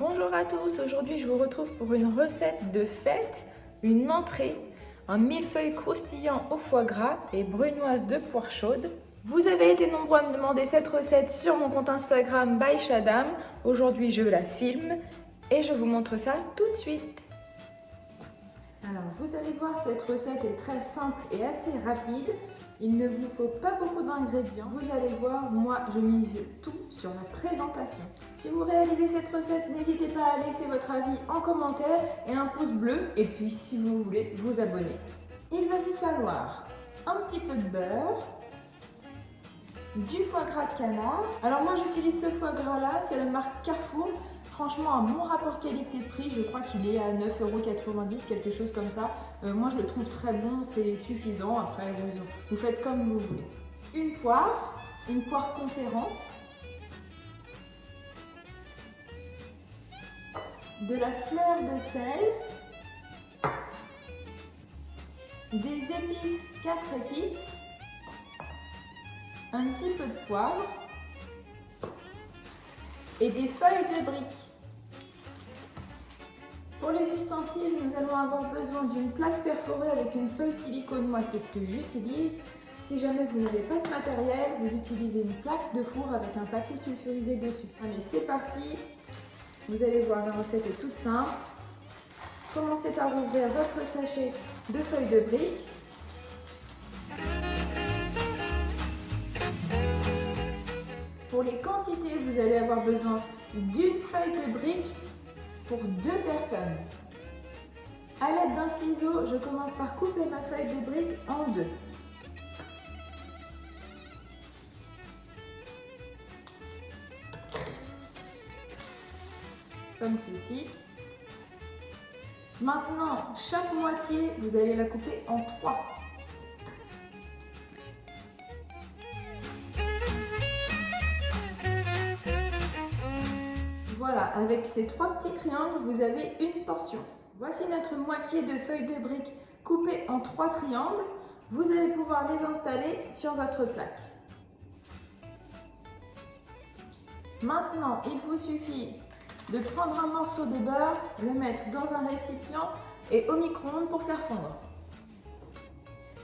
Bonjour à tous, aujourd'hui je vous retrouve pour une recette de fête, une entrée, un millefeuille croustillant au foie gras et brunoise de poire chaude. Vous avez été nombreux à me demander cette recette sur mon compte Instagram by Shadam. Aujourd'hui je la filme et je vous montre ça tout de suite. Alors vous allez voir, cette recette est très simple et assez rapide. Il ne vous faut pas beaucoup d'ingrédients. Vous allez voir, moi je mise tout sur la présentation. Si vous réalisez cette recette, n'hésitez pas à laisser votre avis en commentaire et un pouce bleu. Et puis si vous voulez, vous abonner. Il va vous falloir un petit peu de beurre, du foie gras de canard. Alors moi j'utilise ce foie gras là, c'est la marque Carrefour. Franchement, un bon rapport qualité-prix, je crois qu'il est à 9,90 €, quelque chose comme ça. Moi, je le trouve très bon, c'est suffisant. Après, vous faites comme vous voulez. Une poire conférence, de la fleur de sel, des épices, 4 épices, un petit peu de poivre et des feuilles de briques. Pour les ustensiles, nous allons avoir besoin d'une plaque perforée avec une feuille silicone. Moi, c'est ce que j'utilise. Si jamais vous n'avez pas ce matériel, vous utilisez une plaque de four avec un papier sulfurisé dessus. Allez, c'est parti. Vous allez voir, la recette est toute simple. Commencez par ouvrir votre sachet de feuilles de briques. Pour les quantités, vous allez avoir besoin d'une feuille de brique pour 2 personnes. À l'aide d'un ciseau, je commence par couper ma feuille de brique en deux. Comme ceci. Maintenant, chaque moitié, vous allez la couper en 3. Voilà, avec ces 3 petits triangles, vous avez une portion. Voici notre moitié de feuilles de briques coupées en 3 triangles. Vous allez pouvoir les installer sur votre plaque. Maintenant, il vous suffit de prendre un morceau de beurre, le mettre dans un récipient et au micro-ondes pour faire fondre.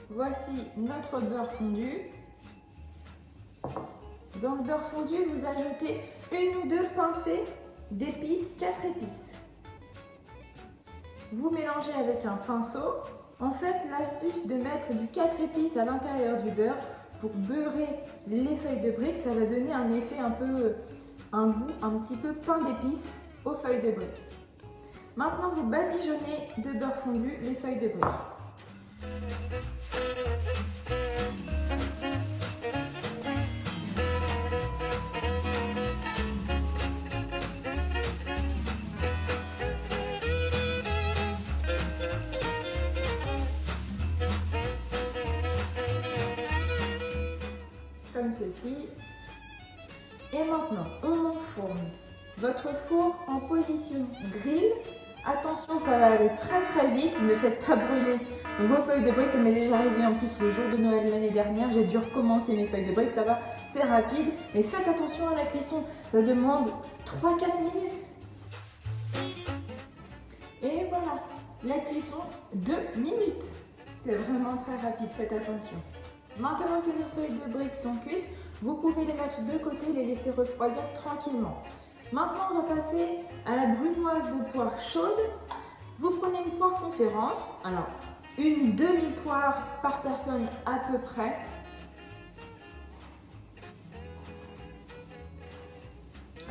Voici notre beurre fondu. Dans le beurre fondu, vous ajoutez 1 ou 2 pincées d'épices, 4 épices. Vous mélangez avec un pinceau. En fait, l'astuce de mettre du 4 épices à l'intérieur du beurre pour beurrer les feuilles de briques, ça va donner un effet un goût un petit peu pain d'épices aux feuilles de briques. Maintenant, vous badigeonnez de beurre fondu les feuilles de briques. Comme ceci. Et maintenant, on enfourne votre four en position grill. Attention, ça va aller très vite. Ne faites pas brûler vos feuilles de briques. Ça m'est déjà arrivé en plus le jour de Noël l'année dernière. J'ai dû recommencer mes feuilles de briques. Ça va, c'est rapide. Mais faites attention à la cuisson. Ça demande 3-4 minutes. Et voilà, la cuisson 2 minutes. C'est vraiment très rapide, faites attention. Maintenant que nos feuilles de briques sont cuites, vous pouvez les mettre de côté et les laisser refroidir tranquillement. Maintenant, on va passer à la brunoise de poire chaude. Vous prenez une poire conférence, alors une demi-poire par personne à peu près.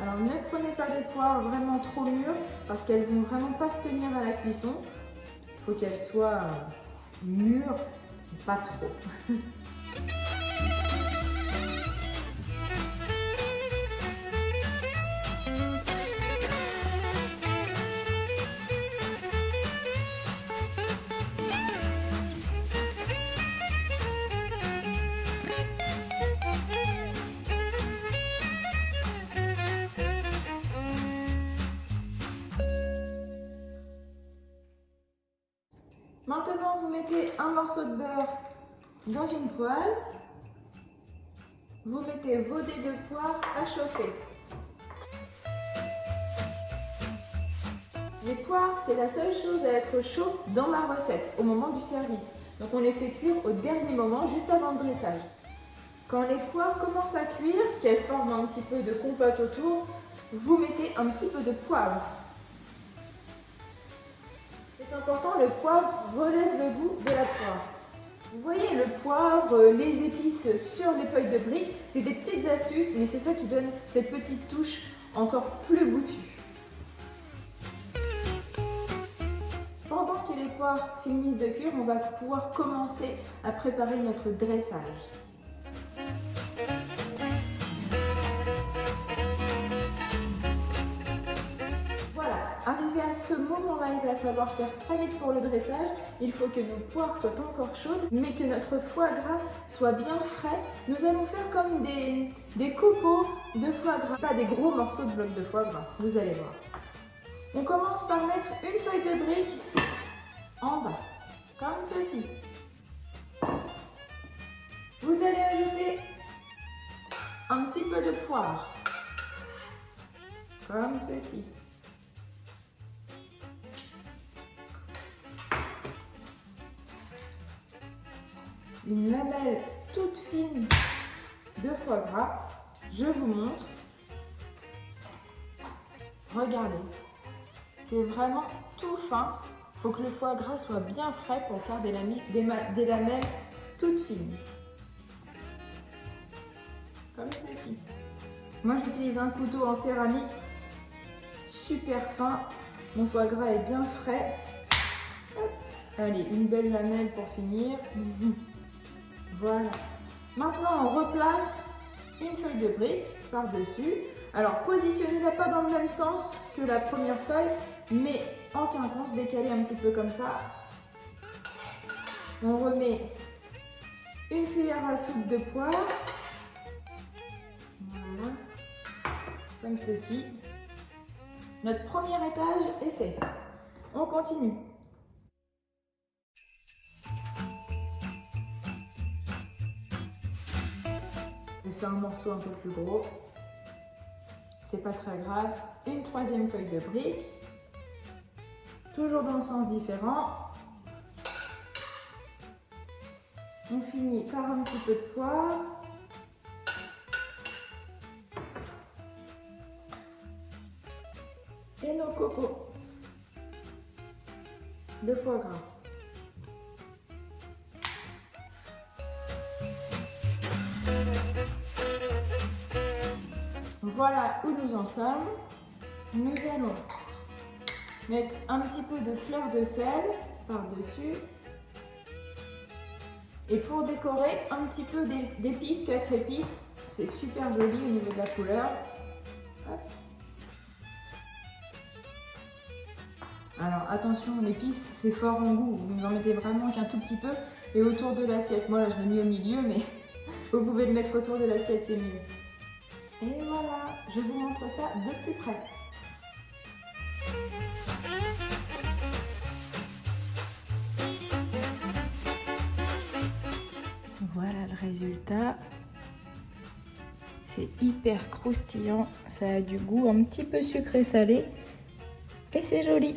Alors ne prenez pas des poires vraiment trop mûres parce qu'elles ne vont vraiment pas se tenir à la cuisson. Il faut qu'elles soient mûres, pas trop. Maintenant, vous mettez un morceau de beurre dans une poêle. Vous mettez vos dés de poire à chauffer. Les poires, c'est la seule chose à être chaud dans ma recette, au moment du service. Donc on les fait cuire au dernier moment, juste avant le dressage. Quand les poires commencent à cuire, qu'elles forment un petit peu de compote autour, vous mettez un petit peu de poivre. C'est important, le poivre relève le goût de la poire. Vous voyez le poivre, les épices sur les feuilles de briques, c'est des petites astuces, mais c'est ça qui donne cette petite touche encore plus goûtue. Pendant que les poires finissent de cuire, on va pouvoir commencer à préparer notre dressage. Voilà, arrivé à ce moment-là, il va falloir faire très vite pour le dressage. Il faut que nos poires soient encore chaudes, mais que notre foie gras soit bien frais. Nous allons faire comme des copeaux de foie gras, pas des gros morceaux de blocs de foie gras, vous allez voir. On commence par mettre une feuille de brique en bas, comme ceci. Vous allez ajouter un petit peu de poire, comme ceci. Une lamelle toute fine de foie gras. Je vous montre. Regardez, c'est vraiment tout fin. Il faut que le foie gras soit bien frais pour faire des lamelles toutes fines. Comme ceci. Moi j'utilise un couteau en céramique super fin. Mon foie gras est bien frais. Hop. Allez, une belle lamelle pour finir. Voilà. Maintenant on replace une feuille de brique par-dessus. Alors positionnez-la pas dans le même sens que la première feuille, mais en quinconce, décalée un petit peu comme ça. On remet une cuillère à soupe de poire. Voilà. Comme ceci. Notre premier étage est fait. On continue. Je vais faire un morceau un peu plus gros. C'est pas très grave. Une troisième feuille de brique. Toujours dans le sens différent. On finit par un petit peu de poivre. Et nos copeaux de foie gras. Voilà où nous en sommes. Nous allons mettre un petit peu de fleur de sel par-dessus. Et pour décorer, un petit peu d'épices, 4 épices. C'est super joli au niveau de la couleur. Hop. Alors attention, l'épice c'est fort en goût. Vous en mettez vraiment qu'un tout petit peu. Et autour de l'assiette, moi là je l'ai mis au milieu, mais vous pouvez le mettre autour de l'assiette, c'est mieux. Et voilà, je vous montre ça de plus près. Voilà le résultat. C'est hyper croustillant, ça a du goût un petit peu sucré salé et c'est joli.